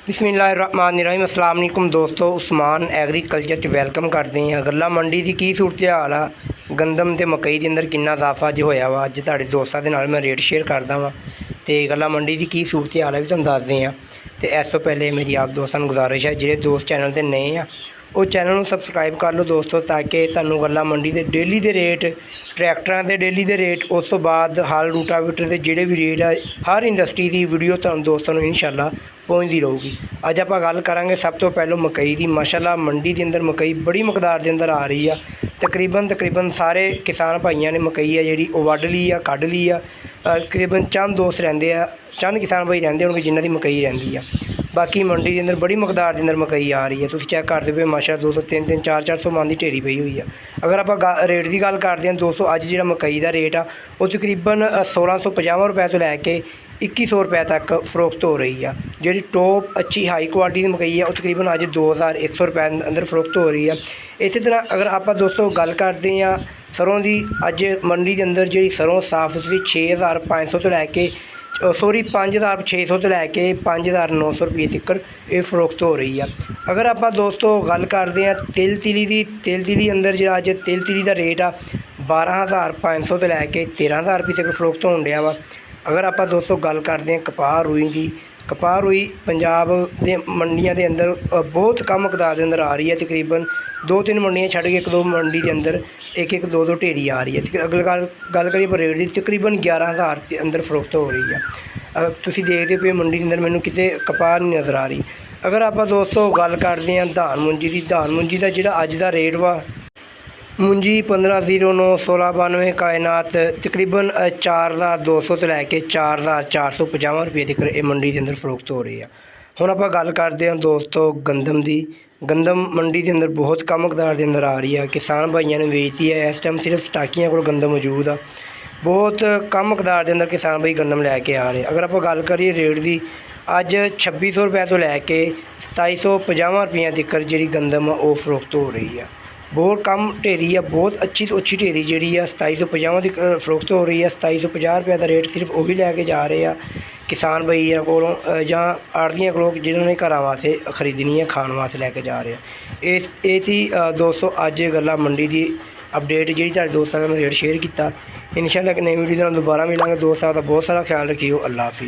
ਬਿਸਮਿਲ੍ਲਾਹਿਰਰਹਿਮਾनिर्रहीम अस्सलाम वालेकुम ਦੋਸਤੋ। ਉਸਮਾਨ ਐਗਰੀਕਲਚਰ 'ਚ ਵੈਲਕਮ ਕਰਦੇ ਹਾਂ। ਗੱਲਾਂ ਮੰਡੀ ਦੀ ਕੀ ਸੂਰਤ ਹਾਲ ਆ, ਗੰਦਮ ਤੇ ਮਕਈ ਦੇ ਅੰਦਰ ਕਿੰਨਾ ਇਜ਼ਾਫਾ ਅੱਜ ਹੋਇਆ ਵਾ, ਅੱਜ ਤੁਹਾਡੇ ਦੋਸਤਾਂ ਦੇ ਨਾਲ ਮੈਂ ਰੇਟ ਸ਼ੇਅਰ ਕਰਦਾ ਵਾਂ ਤੇ ਗੱਲਾਂ ਮੰਡੀ ਦੀ ਕੀ ਸੂਰਤ ਹਾਲ ਹੈ ਵੀ ਤੁਹਾਨੂੰ ਦੱਸਦੇ ਹਾਂ। ਤੇ ਇਸ ਤੋਂ ਪਹਿਲੇ ਮੇਰੀ ਆਪ ਦੋਸਤਾਂ ਨੂੰ ਗੁਜ਼ਾਰਿਸ਼ ਹੈ, ਜਿਹੜੇ ਦੋਸਤ ਚੈਨਲ ਤੇ ਨਏ ਆ ਉਹ ਚੈਨਲ ਨੂੰ ਸਬਸਕ੍ਰਾਈਬ ਕਰ ਲਓ ਦੋਸਤੋ, ਤਾਂ ਕਿ ਤੁਹਾਨੂੰ ਗੱਲਾਂ ਮੰਡੀ ਦੇ ਡੇਲੀ ਦੇ ਰੇਟ, ਟਰੈਕਟਰਾਂ ਦੇ ਡੇਲੀ ਦੇ ਰੇਟ, ਉਸ ਤੋਂ ਬਾਅਦ ਹਲ ਰੂਟਾਵੇਟਰ ਦੇ ਜਿਹੜੇ ਵੀ ਰੇਟ ਆ, ਹਰ ਇੰਡਸਟਰੀ ਦੀ ਵੀਡੀਓ ਤੁਹਾਨੂੰ ਦੋਸਤਾਂ ਨੂੰ ਇਨਸ਼ਾਅੱਲਾ ਪਹੁੰਚਦੀ ਰਹੂਗੀ। ਅੱਜ ਆਪਾਂ ਗੱਲ ਕਰਾਂਗੇ ਸਭ ਤੋਂ ਪਹਿਲਾਂ ਮਕਈ ਦੀ। ਮਾਸ਼ਾਅੱਲਾ ਮੰਡੀ ਦੇ ਅੰਦਰ ਮਕਈ ਬੜੀ ਮਕਦਾਰ ਦੇ ਅੰਦਰ ਆ ਰਹੀ ਆ। ਤਕਰੀਬਨ ਸਾਰੇ ਕਿਸਾਨ ਭਾਈਆਂ ਨੇ ਮਕਈ ਆ ਜਿਹੜੀ ਉਹ ਵੱਢ ਲਈ ਆ, ਕੱਢ ਲਈ ਆ। ਤਕਰੀਬਨ ਚੰਦ ਦੋਸਤ ਰਹਿੰਦੇ ਆ, ਚੰਦ ਕਿਸਾਨ ਭਾਈ ਰਹਿੰਦੇ ਹੋਣਗੇ ਜਿਨ੍ਹਾਂ ਦੀ ਮਕਈ ਰਹਿੰਦੀ ਆ। ਬਾਕੀ ਮੰਡੀ ਦੇ ਅੰਦਰ ਬੜੀ ਮਕਦਾਰ ਦੇ ਅੰਦਰ ਮਕਈ ਆ ਰਹੀ ਹੈ। ਤੁਸੀਂ ਚੈੱਕ ਕਰਦੇ ਪਏ ਮਾਸ਼ਾਅੱਲਾ 200 300 400 ਮਣ ਦੀ ਢੇਰੀ ਪਈ ਹੋਈ ਆ। ਅਗਰ ਆਪਾਂ ਰੇਟ ਦੀ ਗੱਲ ਕਰਦੇ ਹਾਂ ਦੋਸਤੋ, ਅੱਜ ਜਿਹੜਾ ਮਕਈ ਦਾ ਰੇਟ ਆ ਉਹ ਤਕਰੀਬਨ 1650 ਰੁਪਏ ਤੋਂ ਲੈ ਕੇ 2100 ਰੁਪਏ ਤੱਕ ਫਰੋਖਤ ਹੋ ਰਹੀ ਆ। ਜਿਹੜੀ ਟੋਪ ਅੱਛੀ ਹਾਈ ਕੁਆਲਿਟੀ ਦੀ ਮਕਈ ਆ ਉਹ ਤਕਰੀਬਨ ਅੱਜ 2100 ਰੁਪਏ ਅੰਦਰ ਫਰੋਖਤ ਹੋ ਰਹੀ ਆ। ਇਸੇ ਤਰ੍ਹਾਂ ਅਗਰ ਆਪਾਂ ਦੋਸਤੋ ਗੱਲ ਕਰਦੇ ਹਾਂ ਸਰੋਂ ਦੀ, ਅੱਜ ਮੰਡੀ ਦੇ ਅੰਦਰ ਜਿਹੜੀ ਸਰੋਂ ਸਾਫ ਸੁਥਰੀ 6500 ਤੋਂ ਲੈ ਕੇ 5600 ਤੋਂ ਲੈ ਕੇ 5900 ਰੁਪਏ ਤੱਕ ਇਹ ਫਰੋਖਤ ਹੋ ਰਹੀ ਆ। ਅਗਰ ਆਪਾਂ ਦੋਸਤੋ ਗੱਲ ਕਰਦੇ ਹਾਂ ਤਿਲ ਤਿਲੀ ਅੰਦਰ ਜਿਹੜਾ ਅੱਜ ਤਿਲ ਤਿਲੀ ਦਾ ਰੇਟ ਆ 12500 ਤੋਂ ਲੈ ਕੇ 13000 ਰੁਪਏ ਤੱਕ ਫਰੋਖਤ ਹੋਣ ਡਿਆ ਵਾ। ਅਗਰ ਆਪਾਂ ਦੋਸਤੋ ਗੱਲ ਕਰਦੇ ਹਾਂ ਕਪਾਹ ਰੂਈ ਦੀ, ਕਪਾਹ ਰੂਈ ਪੰਜਾਬ ਦੇ ਮੰਡੀਆਂ ਦੇ ਅੰਦਰ ਬਹੁਤ ਕਮ ਮਕਦਾਰ ਦੇ ਅੰਦਰ ਆ ਰਹੀ ਹੈ। ਤਕਰੀਬਨ 2-3 ਮੰਡੀਆਂ ਛੱਡ ਕੇ 1-2 ਮੰਡੀ ਦੇ ਅੰਦਰ 1-2 ਢੇਰੀ ਆ ਰਹੀ ਹੈ। ਅਗਰ ਗੱਲ ਕਰੀਏ ਪਰ ਰੇਟ ਦੀ ਤਕਰੀਬਨ 11000 ਦੇ ਅੰਦਰ ਫਰੋਖਤ ਹੋ ਰਹੀ ਆ। ਤੁਸੀਂ ਦੇਖਦੇ ਪਏ ਮੰਡੀ ਦੇ ਅੰਦਰ ਮੈਨੂੰ ਕਿਤੇ ਕਪਾਹ ਨਹੀਂ ਨਜ਼ਰ ਆ ਰਹੀ। ਅਗਰ ਆਪਾਂ ਦੋਸਤੋ ਗੱਲ ਕਰਦੇ ਹਾਂ ਧਾਨ ਮੁੰਜੀ ਦੀ, ਧਾਨ ਮੁੰਜੀ ਦਾ ਜਿਹੜਾ ਅੱਜ ਦਾ ਰੇਟ ਵਾ, ਮੁੰਜੀ 1509 1692 ਕਾਇਨਾਤ ਤਕਰੀਬਨ 4200 ਤੋਂ ਲੈ ਕੇ 4450 ਰੁਪਏ ਤੱਕ ਇਹ ਮੰਡੀ ਦੇ ਅੰਦਰ ਫਰੋਖਤ ਹੋ ਰਹੀ ਆ। ਹੁਣ ਆਪਾਂ ਗੱਲ ਕਰਦੇ ਹਾਂ ਦੋਸਤੋ ਗੰਦਮ ਦੀ। ਗੰਦਮ ਮੰਡੀ ਦੇ ਅੰਦਰ ਬਹੁਤ ਕਮ ਮਕਦਾਰ ਦੇ ਅੰਦਰ ਆ ਰਹੀ ਆ। ਕਿਸਾਨ ਭਾਈਆਂ ਨੇ ਵੇਚਤੀ ਹੈ। ਇਸ ਟਾਈਮ ਸਿਰਫ ਸਟਾਕੀਆਂ ਕੋਲ ਗੰਦਮ ਮੌਜੂਦ ਆ। ਬਹੁਤ ਕਮ ਮਕਦਾਰ ਦੇ ਅੰਦਰ ਕਿਸਾਨ ਭਾਈ ਗੰਦਮ ਲੈ ਕੇ ਆ ਰਹੇ। ਅਗਰ ਆਪਾਂ ਗੱਲ ਕਰੀਏ ਰੇਟ ਦੀ, ਅੱਜ 2600 ਰੁਪਏ ਤੋਂ ਲੈ ਕੇ 2750 ਰੁਪਏ ਤੱਕ ਜਿਹੜੀ ਗੰਦਮ ਆ ਉਹ ਫਰੋਖਤ ਹੋ ਰਹੀ ਆ। ਬਹੁਤ ਕਮ ਢੇਰੀ ਆ, ਬਹੁਤ ਅੱਛੀ ਤੋਂ ਅੱਛੀ ਢੇਰੀ ਜਿਹੜੀ ਆ 2750 ਦੀ ਫਰੋਖਤ ਹੋ ਰਹੀ ਆ। 2750 ਰੁਪਏ ਦਾ ਰੇਟ ਸਿਰਫ ਉਹੀ ਲੈ ਕੇ ਜਾ ਰਹੇ ਆ ਕਿਸਾਨ ਭਾਈਆਂ ਕੋਲੋਂ ਜਾਂ ਆੜ੍ਹਤੀਆਂ ਕੋਲੋਂ ਜਿਨ੍ਹਾਂ ਨੇ ਘਰਾਂ ਵਾਸਤੇ ਖਰੀਦਣੀ ਹੈ, ਖਾਣ ਵਾਸਤੇ ਲੈ ਕੇ ਜਾ ਰਹੇ ਆ। ਇਹ ਸੀ ਦੋਸਤੋ ਅੱਜ ਗੱਲਾਂ ਮੰਡੀ ਦੀ ਅਪਡੇਟ ਜਿਹੜੀ ਤੁਹਾਡੇ ਦੋਸਤਾਂ ਨਾਲ ਮੈਂ ਰੇਟ ਸ਼ੇਅਰ ਕੀਤਾ। ਇਨਸ਼ਾਅੱਲਾ ਇੱਕ ਨਵੀਂ ਵੀਡੀਓ ਨਾਲ ਦੁਬਾਰਾ ਮਿਲਾਂਗੇ। ਦੋਸਤਾਂ ਦਾ ਬਹੁਤ ਸਾਰਾ ਖਿਆਲ ਰੱਖਿਓ। ਅੱਲਾ ਹਾਫਿਜ਼।